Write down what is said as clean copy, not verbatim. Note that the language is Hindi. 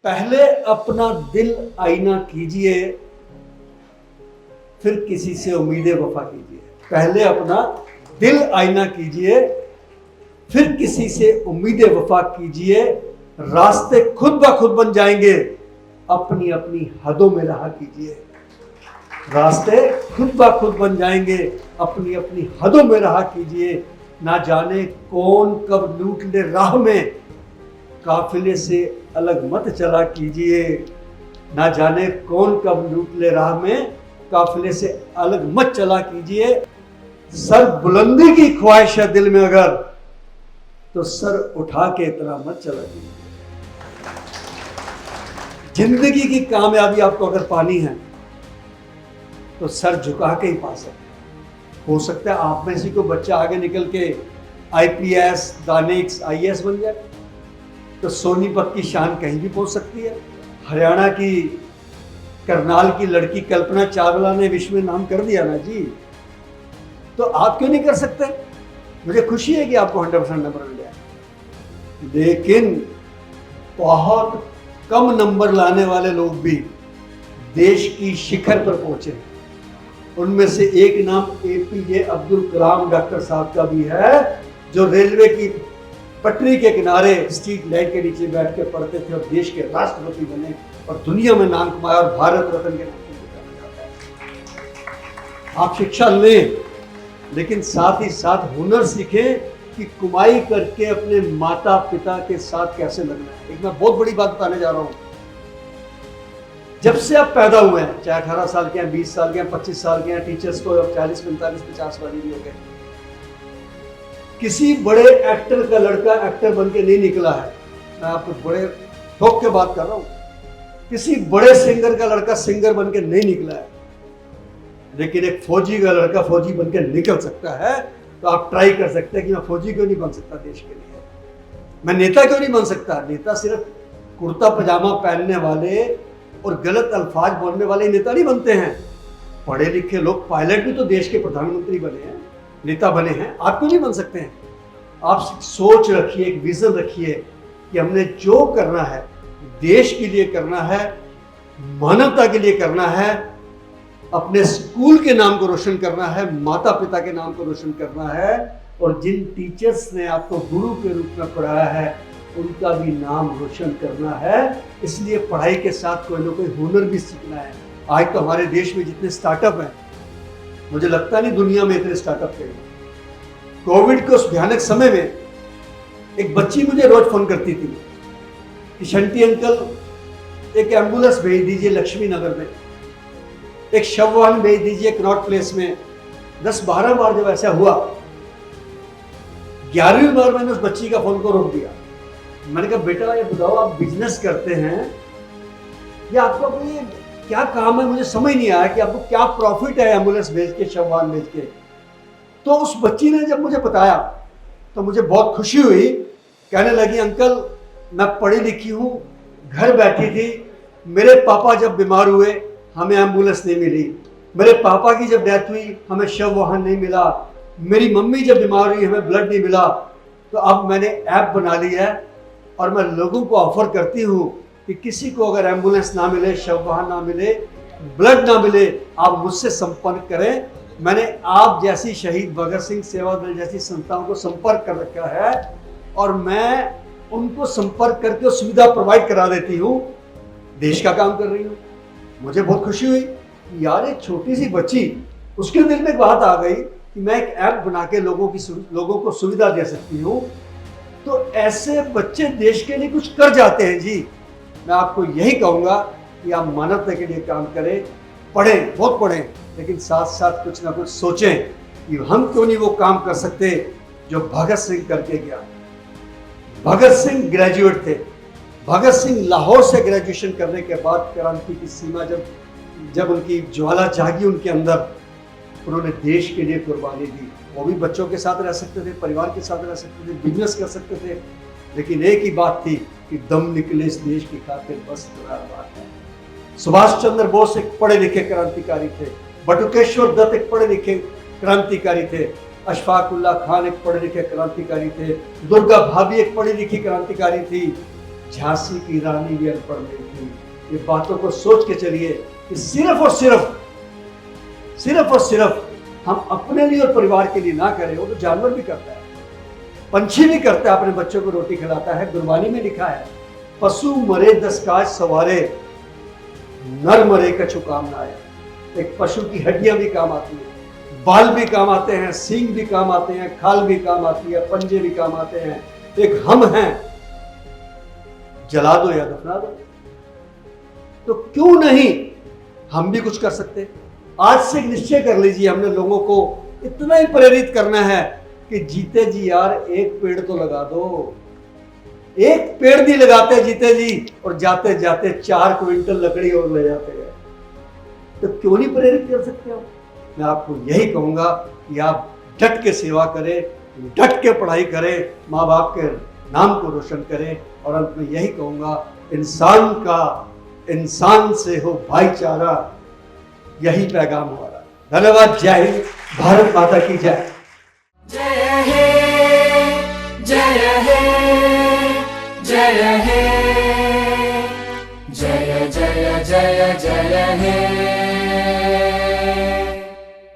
पहले अपना दिल आईना कीजिए, फिर किसी से उम्मीदें वफा कीजिए। पहले अपना दिल आईना कीजिए, फिर किसी से उम्मीदें वफा कीजिए। रास्ते खुद ब खुद बन जाएंगे, अपनी अपनी हदों में रहा कीजिए। रास्ते खुद ब खुद बन जाएंगे, अपनी अपनी हदों में रहा कीजिए। ना जाने कौन कब लूट ले राह में, काफिले से अलग मत चला कीजिए। ना जाने कौन कब लूट ले राह में, काफिले से अलग मत चला कीजिए। सर बुलंदी की ख्वाहिश है दिल में अगर, तो सर उठा के इतना मत चला कीजिए। जिंदगी की कामयाबी आपको अगर पानी है तो सर झुका के ही पा सकते। हो सकता है आप में से कोई बच्चा आगे निकल के आईपीएस, दानिक्स, आईएएस बन जाए, तो सोनीपत की शान कहीं भी पहुंच सकती है। हरियाणा की करनाल की लड़की कल्पना चावला ने विश्व में नाम कर दिया ना जी, तो आप क्यों नहीं कर सकते? मुझे खुशी है कि आपको 100% नंबर मिल गया, लेकिन बहुत कम नंबर लाने वाले लोग भी देश की शिखर पर पहुंचे। उनमें से एक नाम एपीजे अब्दुल कलाम डॉक्टर साहब का भी है, जो रेलवे की पटरी के किनारे स्ट्रीट लाइट के नीचे बैठ के पढ़ते थे और देश के राष्ट्रपति बने और दुनिया में नाम कमाया और भारत रत्न के नाम से जाना जाता है। आप शिक्षा लें, लेकिन साथ ही साथ हुनर सीखें कि कमाई करके अपने माता पिता के साथ कैसे लगना है। एक मैं बहुत बड़ी बात बताने जा रहा हूं। जब से आप पैदा हुए हैं, चाहे 18 साल के हैं, 20 साल के हैं, 25 साल के हैं, टीचर्स को अब 40, 45, 50 वाले भी हो गए, किसी बड़े एक्टर का लड़का एक्टर बन के नहीं निकला है। मैं आपको बड़े ठोक के बात कर रहा हूं। किसी बड़े सिंगर का लड़का सिंगर बन के नहीं निकला है, लेकिन एक फौजी का लड़का फौजी बन के निकल सकता है। तो आप ट्राई कर सकते हैं कि मैं फौजी क्यों नहीं बन सकता देश के लिए, मैं नेता क्यों नहीं बन सकता। नेता सिर्फ कुर्ता पजामा पहनने वाले और गलत अल्फाज बोलने वाले नेता नहीं बनते हैं। पढ़े लिखे लोग, पायलट भी तो देश के प्रधानमंत्री बने हैं, नेता बने हैं। आप क्यों नहीं बन सकते हैं? आप सोच रखिए, एक विजन रखिए कि हमने जो करना है देश के लिए करना है, मानवता के लिए करना है, अपने स्कूल के नाम को रोशन करना है, माता पिता के नाम को रोशन करना है, और जिन टीचर्स ने आपको गुरु के रूप में पढ़ाया है उनका भी नाम रोशन करना है। इसलिए पढ़ाई के साथ कोई ना कोई हुनर भी सीखना है। आज तो हमारे देश में जितने स्टार्टअप हैं, मुझे लगता नहीं दुनिया में इतने स्टार्टअप थे। कोविड के उस भयानक समय में एक बच्ची मुझे रोज फोन करती थी कि शंटी अंकल एक एम्बुलेंस भेज दीजिए लक्ष्मी नगर में, एक शव वाहन भेज दीजिए कनॉट प्लेस में। 10-12 बार जब ऐसा हुआ, 11वीं बार मैंने उस बच्ची का फोन को रोक दिया। मैंने कहा बेटा ये बताओ, आप बिजनेस करते हैं या आपका कोई क्या काम है? मुझे समझ नहीं आया कि आपको क्या प्रॉफिट है एम्बुलेंस भेज के, शव वाहन भेज के। तो उस बच्ची ने जब मुझे बताया तो मुझे बहुत खुशी हुई। कहने लगी अंकल मैं पढ़ी लिखी हूँ, घर बैठी थी, मेरे पापा जब बीमार हुए हमें एम्बुलेंस नहीं मिली, मेरे पापा की जब डेथ हुई हमें शव वाहन नहीं मिला, मेरी मम्मी जब बीमार हुई हमें ब्लड नहीं मिला। तो अब मैंने ऐप बना ली है और मैं लोगों को ऑफर करती हूँ कि किसी को अगर एम्बुलेंस ना मिले, शव वाहन ना मिले, ब्लड ना मिले, आप मुझसे संपर्क करें। मैंने आप जैसी शहीद भगत सिंह सेवा दल जैसी संस्थाओं को संपर्क कर रखा है और मैं उनको संपर्क करके सुविधा प्रोवाइड करा देती हूँ। देश का काम कर रही हूँ। मुझे बहुत खुशी हुई कि यार एक छोटी सी बच्ची, उसके दिल में एक बात आ गई कि मैं एक ऐप बना के लोगों को सुविधा दे सकती हूँ। तो ऐसे बच्चे देश के लिए कुछ कर जाते हैं जी। मैं आपको यही कहूँगा कि आप मानवता के लिए काम करें, पढ़ें, बहुत पढ़ें, लेकिन साथ साथ कुछ ना कुछ सोचें कि हम क्यों नहीं वो काम कर सकते जो भगत सिंह करके गया। भगत सिंह ग्रेजुएट थे। भगत सिंह लाहौर से ग्रेजुएशन करने के बाद क्रांति की सीमा जब उनकी ज्वाला जागी उनके अंदर, उन्होंने देश के लिए कुर्बानी दी। वो भी बच्चों के साथ रह सकते थे, परिवार के साथ रह सकते थे, बिजनेस कर सकते थे, लेकिन एक ही बात थी कि दम निकले इस देश की खातिर, बस इतना बात है। सुभाष चंद्र बोस एक पढ़े लिखे क्रांतिकारी थे, बटुकेश्वर दत्त एक पढ़े लिखे क्रांतिकारी थे, अशफाक उल्लाह खान एक पढ़े लिखे क्रांतिकारी थे, दुर्गा भाभी एक पढ़ी लिखी क्रांतिकारी थी, झांसी की रानी भी अनपढ़ नहीं थी। ये बातों को सोच के चलिए कि सिर्फ और सिर्फ हम अपने लिए और परिवार के लिए ना करें। वो तो जानवर भी करता है, पंछी भी करता है, अपने बच्चों को रोटी खिलाता है। गुरबानी में लिखा है, पशु मरे 10 काज सवारे, नर मरे कछु काम ना आया। एक पशु की हड्डियां भी काम आती है, बाल भी काम आते हैं, सींग भी काम आते हैं, खाल भी काम आती है, पंजे भी काम आते हैं। एक हम हैं, जला दो या दफना दो। तो क्यों नहीं हम भी कुछ कर सकते। आज से निश्चय कर लीजिए, हमने लोगों को इतना ही प्रेरित करना है कि जीते जी यार एक पेड़ तो लगा दो। एक पेड़ भी लगाते जीते जी, और जाते जाते 4 क्विंटल लकड़ी और ले जाते हैं। तो क्यों नहीं प्रेरित कर सकते हो। मैं आपको यही कहूंगा कि आप डट के सेवा करें, डट के पढ़ाई करें, माँ बाप के नाम को रोशन करें। और अंत में यही कहूंगा, इंसान से हो भाईचारा, यही पैगाम हमारा। धन्यवाद। जय हिंद, भारत माता की जय। जय हे, जय हे, जय हे, जय जय जय जय हे।